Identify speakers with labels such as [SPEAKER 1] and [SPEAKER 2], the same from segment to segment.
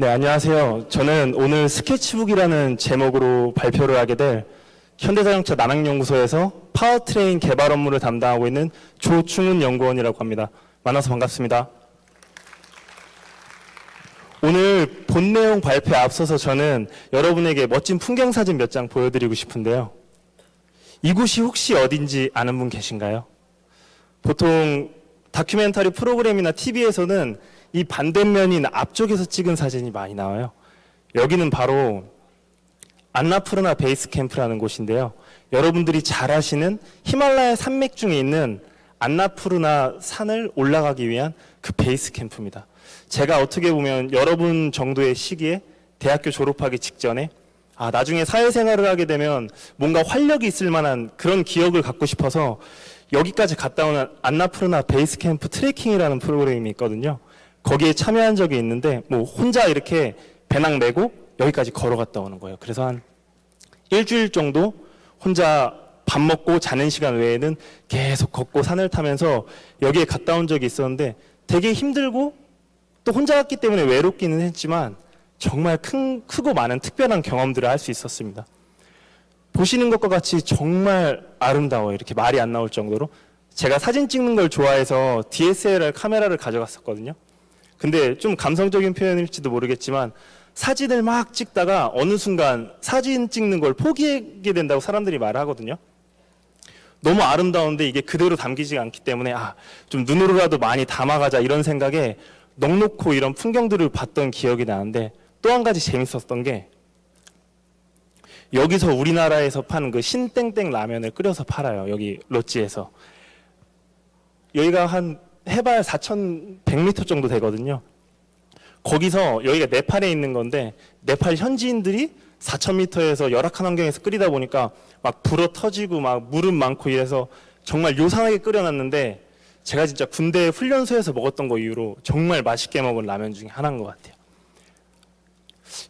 [SPEAKER 1] 네, 안녕하세요. 저는 오늘 스케치북이라는 제목으로 발표를 하게 될 현대자동차 난항연구소에서 파워트레인 개발 업무를 담당하고 있는 조충훈 연구원이라고 합니다. 만나서 반갑습니다. 오늘 본 내용 발표에 앞서서 저는 여러분에게 멋진 풍경 사진 몇 장 보여드리고 싶은데요. 이곳이 혹시 어딘지 아는 분 계신가요? 보통 다큐멘터리 프로그램이나 TV에서는 이 반대면인 앞쪽에서 찍은 사진이 많이 나와요. 여기는 바로 안나푸르나 베이스 캠프라는 곳인데요. 여러분들이 잘 아시는 히말라야 산맥 중에 있는 안나푸르나 산을 올라가기 위한 그 베이스 캠프입니다. 제가 어떻게 보면 여러분 정도의 시기에 대학교 졸업하기 직전에 나중에 사회생활을 하게 되면 뭔가 활력이 있을 만한 그런 기억을 갖고 싶어서 여기까지 갔다 오는 안나푸르나 베이스 캠프 트레킹이라는 프로그램이 있거든요. 거기에 참여한 적이 있는데 혼자 이렇게 배낭 메고 여기까지 걸어갔다 오는 거예요. 그래서 한 일주일 정도 혼자 밥 먹고 자는 시간 외에는 계속 걷고 산을 타면서 여기에 갔다 온 적이 있었는데 되게 힘들고 또 혼자 갔기 때문에 외롭기는 했지만 정말 크고 많은 특별한 경험들을 할 수 있었습니다. 보시는 것과 같이 정말 아름다워요. 이렇게 말이 안 나올 정도로. 제가 사진 찍는 걸 좋아해서 DSLR 카메라를 가져갔었거든요. 근데 좀 감성적인 표현일지도 모르겠지만 사진을 막 찍다가 어느 순간 사진 찍는 걸 포기하게 된다고 사람들이 말하거든요. 너무 아름다운데 이게 그대로 담기지가 않기 때문에 좀 눈으로라도 많이 담아가자 이런 생각에 넉넉히 이런 풍경들을 봤던 기억이 나는데, 또 한 가지 재밌었던 게 여기서 우리나라에서 파는 그 신땡땡 라면을 끓여서 팔아요. 여기 롯지에서. 여기가 한 해발 4,100m 정도 되거든요. 거기서 여기가 네팔에 있는 건데 네팔 현지인들이 4,000m에서 열악한 환경에서 끓이다 보니까 막 불어 터지고 막 물은 많고 이래서 정말 요상하게 끓여놨는데 제가 진짜 군대 훈련소에서 먹었던 거 이후로 정말 맛있게 먹은 라면 중에 하나인 것 같아요.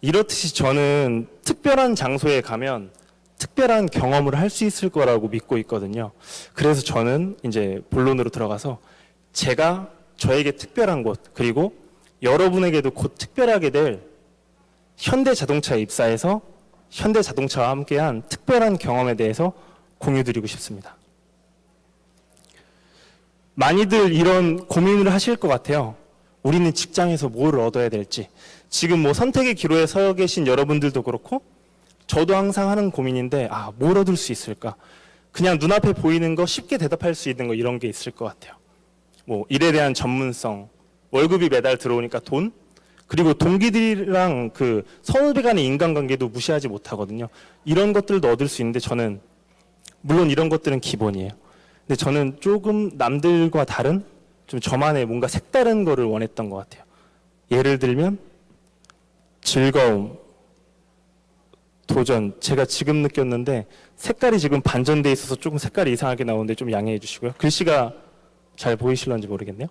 [SPEAKER 1] 이렇듯이 저는 특별한 장소에 가면 특별한 경험을 할 수 있을 거라고 믿고 있거든요. 그래서 저는 이제 본론으로 들어가서 제가 저에게 특별한 곳, 그리고 여러분에게도 곧 특별하게 될 현대자동차에 입사해서 현대자동차와 함께한 특별한 경험에 대해서 공유드리고 싶습니다. 많이들 이런 고민을 하실 것 같아요. 우리는 직장에서 뭘 얻어야 될지. 지금 선택의 기로에 서 계신 여러분들도 그렇고 저도 항상 하는 고민인데 뭘 얻을 수 있을까? 그냥 눈앞에 보이는 거 쉽게 대답할 수 있는 거 이런 게 있을 것 같아요. 일에 대한 전문성, 월급이 매달 들어오니까 돈, 그리고 동기들이랑 그 선후배 간의 인간관계도 무시하지 못하거든요. 이런 것들도 얻을 수 있는데 저는 물론 이런 것들은 기본이에요. 근데 저는 조금 남들과 다른 좀 저만의 뭔가 색다른 거를 원했던 것 같아요. 예를 들면 즐거움, 도전. 제가 지금 느꼈는데 색깔이 지금 반전돼 있어서 조금 색깔이 이상하게 나오는데 좀 양해해 주시고요. 글씨가 잘 보이실런지 모르겠네요.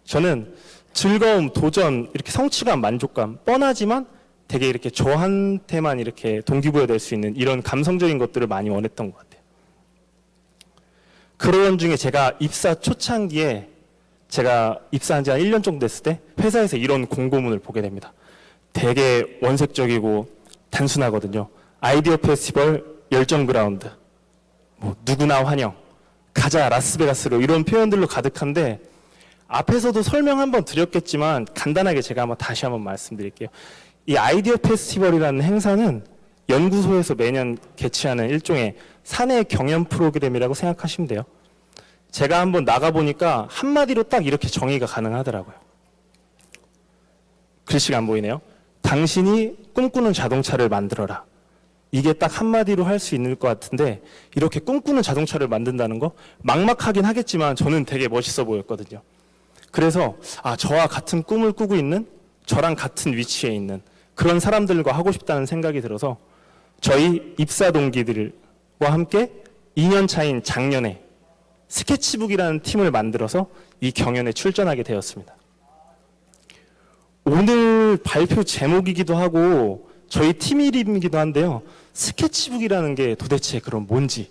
[SPEAKER 1] 저는 즐거움, 도전, 이렇게 성취감, 만족감, 뻔하지만 되게 이렇게 저한테만 이렇게 동기부여될 수 있는 이런 감성적인 것들을 많이 원했던 것 같아요. 그런 중에 제가 입사 초창기에 제가 입사한 지 한 1년 정도 됐을 때 회사에서 이런 공고문을 보게 됩니다. 되게 원색적이고 단순하거든요. 아이디어 페스티벌 열정 그라운드, 누구나 환영, 가자 라스베가스로, 이런 표현들로 가득한데 앞에서도 설명 한번 드렸겠지만 간단하게 제가 다시 한번 말씀드릴게요. 이 아이디어 페스티벌이라는 행사는 연구소에서 매년 개최하는 일종의 사내 경연 프로그램이라고 생각하시면 돼요. 제가 한번 나가보니까 한마디로 딱 이렇게 정의가 가능하더라고요. 글씨가 안 보이네요. 당신이 꿈꾸는 자동차를 만들어라. 이게 딱 한마디로 할 수 있는 것 같은데, 이렇게 꿈꾸는 자동차를 만든다는 거 막막하긴 하겠지만 저는 되게 멋있어 보였거든요. 그래서 저와 같은 꿈을 꾸고 있는, 저랑 같은 위치에 있는 그런 사람들과 하고 싶다는 생각이 들어서 저희 입사 동기들과 함께 2년 차인 작년에 스케치북이라는 팀을 만들어서 이 경연에 출전하게 되었습니다. 오늘 발표 제목이기도 하고 저희 팀 이름이기도 한데요. 스케치북이라는 게 도대체 그럼 뭔지,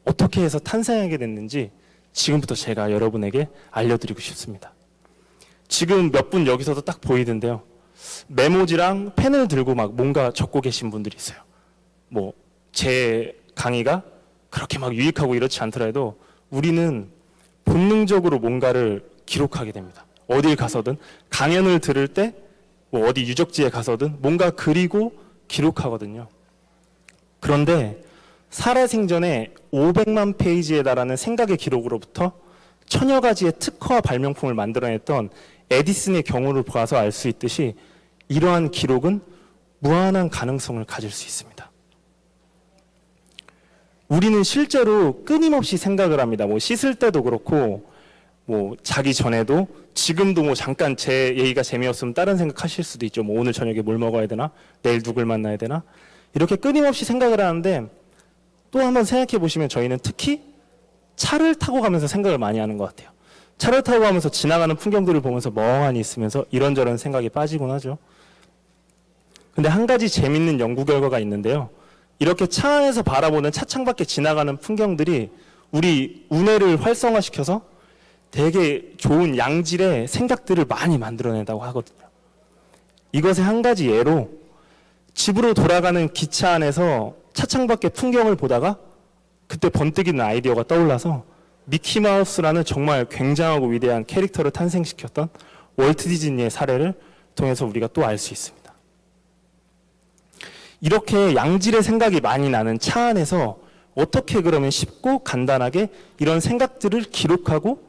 [SPEAKER 1] 어떻게 해서 탄생하게 됐는지 지금부터 제가 여러분에게 알려드리고 싶습니다. 지금 몇 분 여기서도 딱 보이던데요. 메모지랑 펜을 들고 막 뭔가 적고 계신 분들이 있어요. 뭐 제 강의가 그렇게 막 유익하고 이렇지 않더라도 우리는 본능적으로 뭔가를 기록하게 됩니다. 어딜 가서든 강연을 들을 때 뭐 어디 유적지에 가서든 뭔가 그리고 기록하거든요. 그런데 살아생전에 500만 페이지에 달하는 생각의 기록으로부터 천여 가지의 특허와 발명품을 만들어냈던 에디슨의 경우를 보아서 알 수 있듯이 이러한 기록은 무한한 가능성을 가질 수 있습니다. 우리는 실제로 끊임없이 생각을 합니다. 뭐 씻을 때도 그렇고 뭐 자기 전에도 지금도 뭐 잠깐 제 얘기가 재미없으면 다른 생각하실 수도 있죠. 뭐 오늘 저녁에 뭘 먹어야 되나? 내일 누굴 만나야 되나? 이렇게 끊임없이 생각을 하는데 또 한번 생각해 보시면 저희는 특히 차를 타고 가면서 생각을 많이 하는 것 같아요. 차를 타고 가면서 지나가는 풍경들을 보면서 멍하니 있으면서 이런저런 생각이 빠지곤 하죠. 근데 한 가지 재밌는 연구 결과가 있는데요. 이렇게 차 안에서 바라보는 차창 밖에 지나가는 풍경들이 우리 우뇌를 활성화시켜서 되게 좋은 양질의 생각들을 많이 만들어낸다고 하거든요. 이것의 한 가지 예로 집으로 돌아가는 기차 안에서 차창 밖의 풍경을 보다가 그때 번뜩이는 아이디어가 떠올라서 미키마우스라는 정말 굉장하고 위대한 캐릭터를 탄생시켰던 월트 디즈니의 사례를 통해서 우리가 또 알 수 있습니다. 이렇게 양질의 생각이 많이 나는 차 안에서 어떻게 그러면 쉽고 간단하게 이런 생각들을 기록하고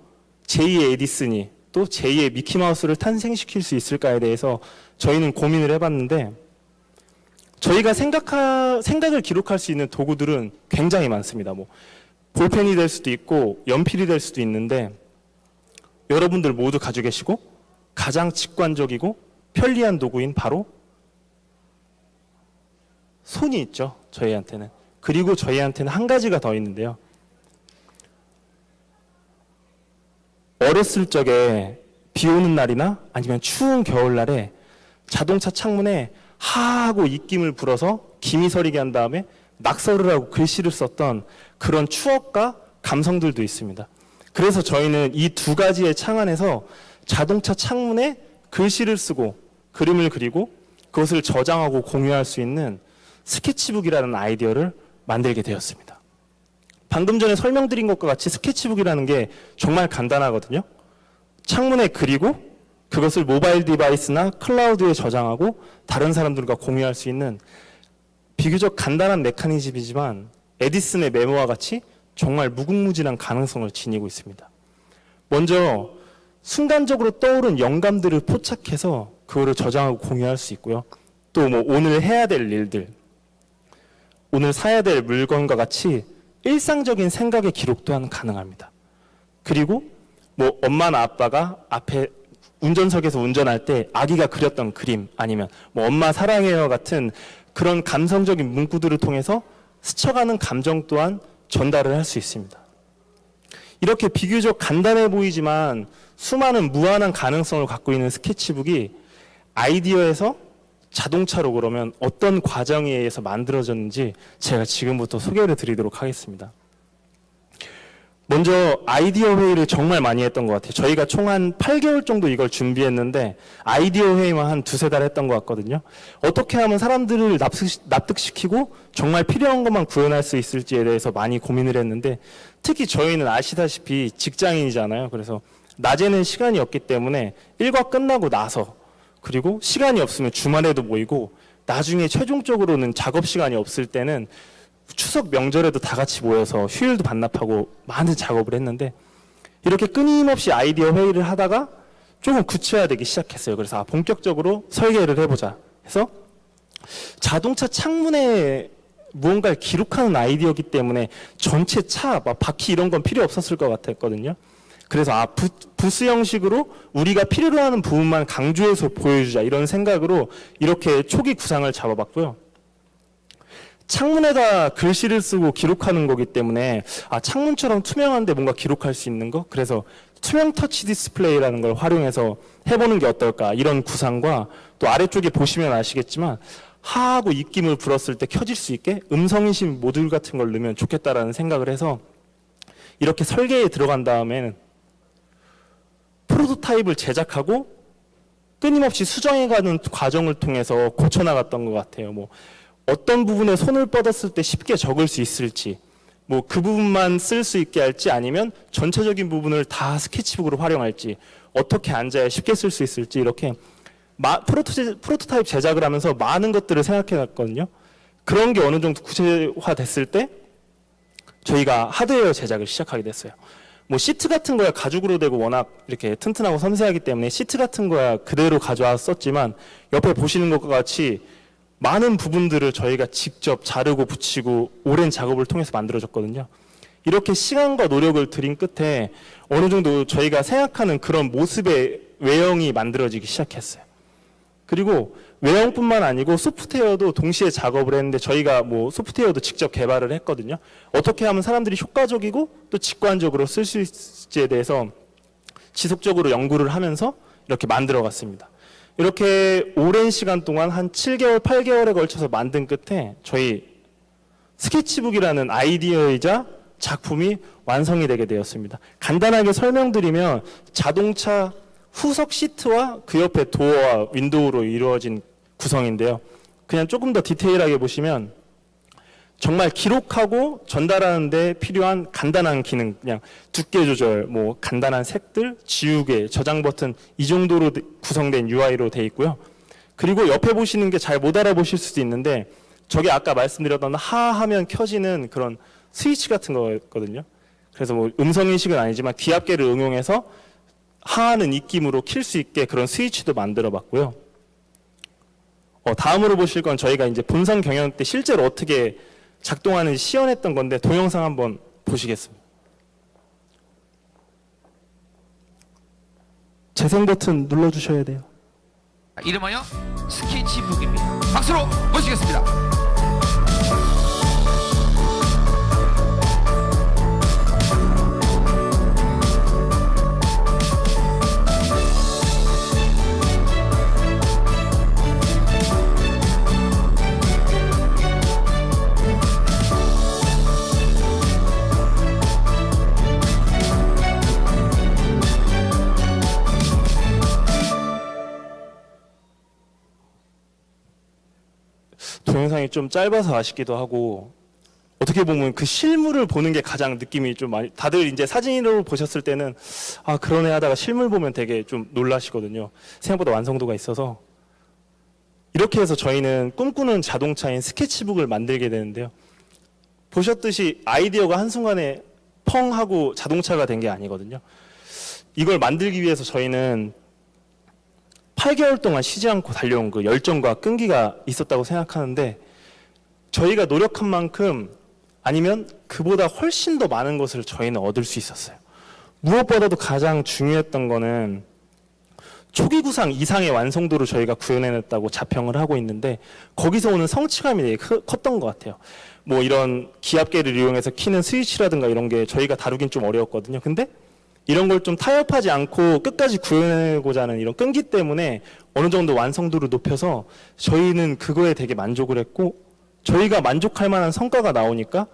[SPEAKER 1] 제2의 에디슨이 또 제2의 미키마우스를 탄생시킬 수 있을까에 대해서 저희는 고민을 해봤는데 저희가 생각을 기록할 수 있는 도구들은 굉장히 많습니다. 뭐 볼펜이 될 수도 있고 연필이 될 수도 있는데 여러분들 모두 가지고 계시고 가장 직관적이고 편리한 도구인 바로 손이 있죠. 저희한테는. 그리고 저희한테는 한 가지가 더 있는데요. 어렸을 적에 비 오는 날이나 아니면 추운 겨울날에 자동차 창문에 하하고 입김을 불어서 김이 서리게 한 다음에 낙서를 하고 글씨를 썼던 그런 추억과 감성들도 있습니다. 그래서 저희는 이 두 가지의 창 안에서 자동차 창문에 글씨를 쓰고 그림을 그리고 그것을 저장하고 공유할 수 있는 스케치북이라는 아이디어를 만들게 되었습니다. 방금 전에 설명드린 것과 같이 스케치북이라는 게 정말 간단하거든요. 창문에 그리고 그것을 모바일 디바이스나 클라우드에 저장하고 다른 사람들과 공유할 수 있는 비교적 간단한 메커니즘이지만 에디슨의 메모와 같이 정말 무궁무진한 가능성을 지니고 있습니다. 먼저 순간적으로 떠오른 영감들을 포착해서 그거를 저장하고 공유할 수 있고요. 또 뭐 오늘 해야 될 일들, 오늘 사야 될 물건과 같이 일상적인 생각의 기록 또한 가능합니다. 그리고 뭐 엄마나 아빠가 앞에 운전석에서 운전할 때 아기가 그렸던 그림 아니면 뭐 엄마 사랑해요 같은 그런 감성적인 문구들을 통해서 스쳐가는 감정 또한 전달을 할 수 있습니다. 이렇게 비교적 간단해 보이지만 수많은 무한한 가능성을 갖고 있는 스케치북이 아이디어에서 자동차로 그러면 어떤 과정에 의해서 만들어졌는지 제가 지금부터 소개를 드리도록 하겠습니다. 먼저 아이디어 회의를 정말 많이 했던 것 같아요. 저희가 총 한 8개월 정도 이걸 준비했는데 아이디어 회의만 한 두세 달 했던 것 같거든요. 어떻게 하면 사람들을 납득시키고 정말 필요한 것만 구현할 수 있을지에 대해서 많이 고민을 했는데 특히 저희는 아시다시피 직장인이잖아요. 그래서 낮에는 시간이 없기 때문에 일과 끝나고 나서 그리고 시간이 없으면 주말에도 모이고 나중에 최종적으로는 작업 시간이 없을 때는 추석 명절에도 다 같이 모여서 휴일도 반납하고 많은 작업을 했는데 이렇게 끊임없이 아이디어 회의를 하다가 조금 구체화되기 시작했어요. 그래서 본격적으로 설계를 해보자 해서 자동차 창문에 무언가를 기록하는 아이디어이기 때문에 전체 차, 막 바퀴 이런 건 필요 없었을 것 같았거든요. 그래서 부스 형식으로 우리가 필요로 하는 부분만 강조해서 보여주자 이런 생각으로 이렇게 초기 구상을 잡아봤고요. 창문에다 글씨를 쓰고 기록하는 거기 때문에 창문처럼 투명한데 뭔가 기록할 수 있는 거? 그래서 투명 터치 디스플레이라는 걸 활용해서 해보는 게 어떨까 이런 구상과 또 아래쪽에 보시면 아시겠지만 하하고 입김을 불었을 때 켜질 수 있게 음성인식 모듈 같은 걸 넣으면 좋겠다라는 생각을 해서 이렇게 설계에 들어간 다음에는 프로토타입을 제작하고 끊임없이 수정해가는 과정을 통해서 고쳐나갔던 것 같아요. 뭐 어떤 부분에 손을 뻗었을 때 쉽게 적을 수 있을지, 뭐 그 부분만 쓸 수 있게 할지, 아니면 전체적인 부분을 다 스케치북으로 활용할지, 어떻게 앉아야 쉽게 쓸 수 있을지, 이렇게 프로토타입 제작을 하면서 많은 것들을 생각해놨거든요. 그런 게 어느 정도 구체화됐을 때 저희가 하드웨어 제작을 시작하게 됐어요. 뭐 시트 같은 거야 가죽으로 되고 워낙 이렇게 튼튼하고 섬세하기 때문에 시트 같은 거야 그대로 가져왔었지만, 옆에 보시는 것과 같이 많은 부분들을 저희가 직접 자르고 붙이고 오랜 작업을 통해서 만들어졌거든요. 이렇게 시간과 노력을 들인 끝에 어느 정도 저희가 생각하는 그런 모습의 외형이 만들어지기 시작했어요. 그리고 외형뿐만 아니고 소프트웨어도 동시에 작업을 했는데, 저희가 뭐 소프트웨어도 직접 개발을 했거든요. 어떻게 하면 사람들이 효과적이고 또 직관적으로 쓸 수 있을지에 대해서 지속적으로 연구를 하면서 이렇게 만들어 갔습니다. 이렇게 오랜 시간 동안 한 7개월, 8개월에 걸쳐서 만든 끝에 저희 스케치북이라는 아이디어이자 작품이 완성이 되게 되었습니다. 간단하게 설명드리면 자동차 후석 시트와 그 옆에 도어와 윈도우로 이루어진 구성인데요. 그냥 조금 더 디테일하게 보시면 정말 기록하고 전달하는 데 필요한 간단한 기능, 그냥 두께 조절, 뭐 간단한 색들, 지우개, 저장 버튼, 이 정도로 구성된 UI로 되어 있고요. 그리고 옆에 보시는 게 잘 못 알아보실 수도 있는데, 저게 아까 말씀드렸던 하하면 켜지는 그런 스위치 같은 거거든요. 그래서 뭐 음성 인식은 아니지만 귀압계를 응용해서 하하는 입김으로 킬 수 있게 그런 스위치도 만들어 봤고요. 다음으로 보실 건 저희가 이제 본선 경영 때 실제로 어떻게 작동하는지 시연했던 건데, 동영상 한번 보시겠습니다. 재생 버튼 눌러주셔야 돼요.
[SPEAKER 2] 이름하여 스케치북입니다. 박수로 모시겠습니다.
[SPEAKER 1] 동영상이 좀 짧아서 아쉽기도 하고, 어떻게 보면 그 실물을 보는 게 가장 느낌이 좀 많이, 다들 이제 사진으로 보셨을 때는 아 그러네 하다가 실물 보면 되게 좀 놀라시거든요. 생각보다 완성도가 있어서. 이렇게 해서 저희는 꿈꾸는 자동차인 스케치북을 만들게 되는데요. 보셨듯이 아이디어가 한순간에 펑 하고 자동차가 된 게 아니거든요. 이걸 만들기 위해서 저희는 8개월 동안 쉬지 않고 달려온 그 열정과 끈기가 있었다고 생각하는데, 저희가 노력한 만큼 아니면 그보다 훨씬 더 많은 것을 저희는 얻을 수 있었어요. 무엇보다도 가장 중요했던 거는 초기 구상 이상의 완성도를 저희가 구현해냈다고 자평을 하고 있는데, 거기서 오는 성취감이 되게 컸던 것 같아요. 뭐 이런 기압계를 이용해서 키는 스위치라든가 이런 게 저희가 다루긴 좀 어려웠거든요. 근데 이런 걸 좀 타협하지 않고 끝까지 구현해내고자 하는 이런 끈기 때문에 어느 정도 완성도를 높여서 저희는 그거에 되게 만족을 했고, 저희가 만족할 만한 성과가 나오니까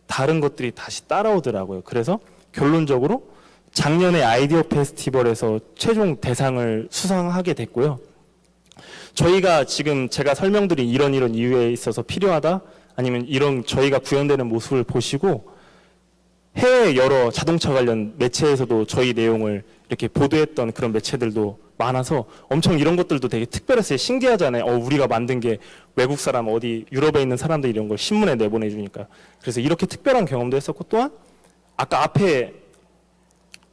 [SPEAKER 1] 다른 것들이 다시 따라오더라고요. 그래서 결론적으로 작년에 아이디어 페스티벌에서 최종 대상을 수상하게 됐고요. 저희가 지금 제가 설명드린 이런 이유에 있어서 필요하다, 아니면 이런 저희가 구현되는 모습을 보시고 해외 여러 자동차 관련 매체에서도 저희 내용을 이렇게 보도했던 그런 매체들도 많아서 엄청 이런 것들도 되게 특별했어요. 신기하잖아요. 우리가 만든 게 외국 사람, 어디 유럽에 있는 사람들 이런 걸 신문에 내보내주니까. 그래서 이렇게 특별한 경험도 했었고, 또한 아까 앞에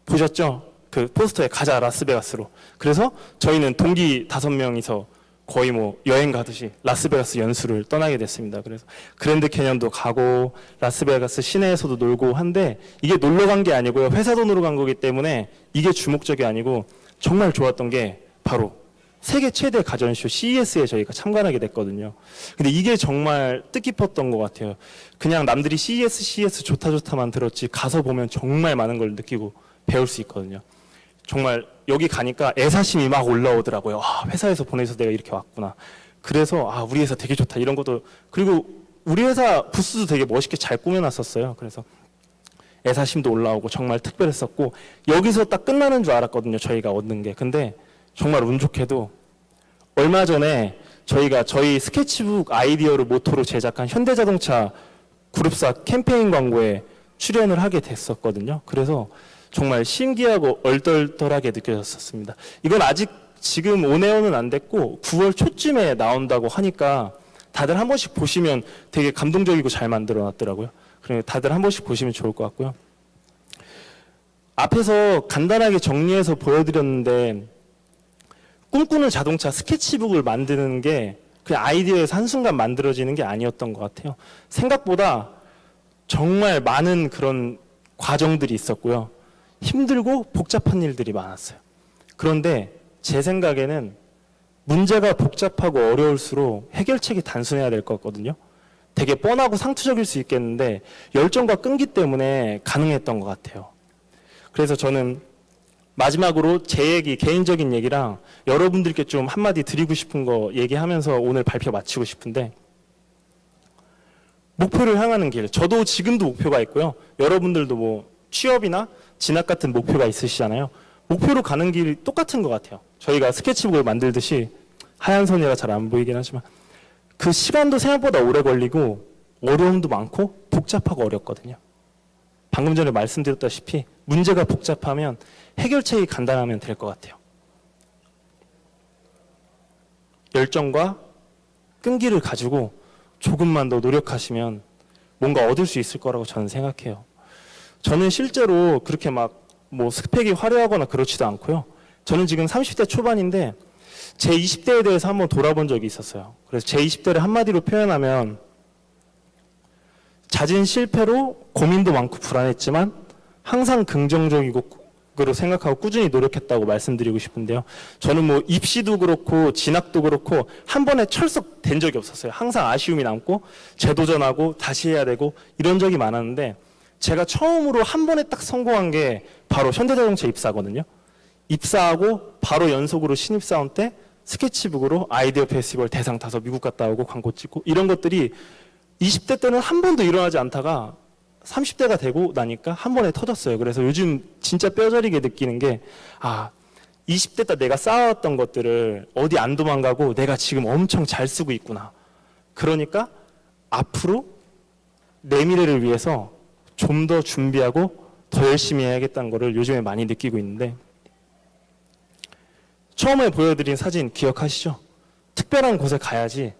[SPEAKER 1] 보셨죠? 그 포스터에 가자 라스베가스로. 그래서 저희는 동기 5명이서 거의 뭐 여행 가듯이 라스베가스 연수를 떠나게 됐습니다. 그래서 그랜드 캐년도 가고 라스베가스 시내에서도 놀고 한데, 이게 놀러 간 게 아니고요. 회사 돈으로 간 거기 때문에 이게 주목적이 아니고, 정말 좋았던 게 바로 세계 최대 가전쇼 CES에 저희가 참관하게 됐거든요. 근데 이게 정말 뜻깊었던 것 같아요. 그냥 남들이 CES 좋다만 들었지, 가서 보면 정말 많은 걸 느끼고 배울 수 있거든요. 정말 여기 가니까 애사심이 막 올라오더라고요. 회사에서 보내서 내가 이렇게 왔구나. 그래서 우리 회사 되게 좋다 이런 것도. 그리고 우리 회사 부스도 되게 멋있게 잘 꾸며놨었어요. 그래서 애사심도 올라오고 정말 특별했었고, 여기서 딱 끝나는 줄 알았거든요. 저희가 얻는 게. 근데 정말 운 좋게도 얼마 전에 저희가 저희 스케치북 아이디어를 모토로 제작한 현대자동차 그룹사 캠페인 광고에 출연을 하게 됐었거든요. 그래서 정말 신기하고 얼떨떨하게 느껴졌었습니다. 이건 아직 지금 온에어는 안 됐고 9월 초쯤에 나온다고 하니까 다들 한 번씩 보시면 되게 감동적이고 잘 만들어 놨더라고요. 그래서 다들 한 번씩 보시면 좋을 것 같고요. 앞에서 간단하게 정리해서 보여드렸는데 꿈꾸는 자동차 스케치북을 만드는 게 그냥 아이디어에서 한순간 만들어지는 게 아니었던 것 같아요. 생각보다 정말 많은 그런 과정들이 있었고요. 힘들고 복잡한 일들이 많았어요. 그런데 제 생각에는 문제가 복잡하고 어려울수록 해결책이 단순해야 될 것 같거든요. 되게 뻔하고 상투적일 수 있겠는데 열정과 끈기 때문에 가능했던 것 같아요. 그래서 저는 마지막으로 제 얘기, 개인적인 얘기랑 여러분들께 좀 한마디 드리고 싶은 거 얘기하면서 오늘 발표 마치고 싶은데, 목표를 향하는 길, 저도 지금도 목표가 있고요. 여러분들도 뭐 취업이나 진학 같은 목표가 있으시잖아요. 목표로 가는 길이 똑같은 것 같아요. 저희가 스케치북을 만들듯이 하얀 선이라 잘 안 보이긴 하지만 그 시간도 생각보다 오래 걸리고 어려움도 많고 복잡하고 어렵거든요. 방금 전에 말씀드렸다시피 문제가 복잡하면 해결책이 간단하면 될 것 같아요. 열정과 끈기를 가지고 조금만 더 노력하시면 뭔가 얻을 수 있을 거라고 저는 생각해요. 저는 실제로 그렇게 막 뭐 스펙이 화려하거나 그렇지도 않고요. 저는 지금 30대 초반인데 제 20대에 대해서 한번 돌아본 적이 있었어요. 그래서 제 20대를 한마디로 표현하면 잦은 실패로 고민도 많고 불안했지만 항상 긍정적이고 생각하고 꾸준히 노력했다고 말씀드리고 싶은데요. 저는 뭐 입시도 그렇고 진학도 그렇고 한 번에 철석된 적이 없었어요. 항상 아쉬움이 남고 재도전하고 다시 해야 되고 이런 적이 많았는데 제가 처음으로 한 번에 딱 성공한 게 바로 현대자동차 입사거든요. 입사하고 바로 연속으로 신입사원 때 스케치북으로 아이디어 페스티벌 대상 타서 미국 갔다 오고 광고 찍고 이런 것들이 20대 때는 한 번도 일어나지 않다가 30대가 되고 나니까 한 번에 터졌어요. 그래서 요즘 진짜 뼈저리게 느끼는 게 20대 때 내가 쌓아왔던 것들을 어디 안 도망가고 내가 지금 엄청 잘 쓰고 있구나. 그러니까 앞으로 내 미래를 위해서 좀 더 준비하고 더 열심히 해야겠다는 거를 요즘에 많이 느끼고 있는데, 처음에 보여드린 사진 기억하시죠? 특별한 곳에 가야지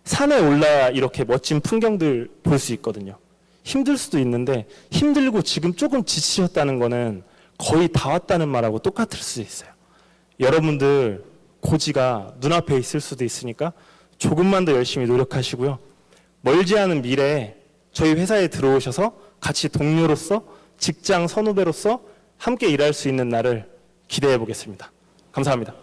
[SPEAKER 1] 산에 올라야 이렇게 멋진 풍경들 볼 수 있거든요. 힘들 수도 있는데 힘들고 지금 조금 지치셨다는 거는 거의 다 왔다는 말하고 똑같을 수 있어요. 여러분들 고지가 눈앞에 있을 수도 있으니까 조금만 더 열심히 노력하시고요. 멀지 않은 미래에 저희 회사에 들어오셔서 같이 동료로서 직장 선후배로서 함께 일할 수 있는 날을 기대해 보겠습니다. 감사합니다.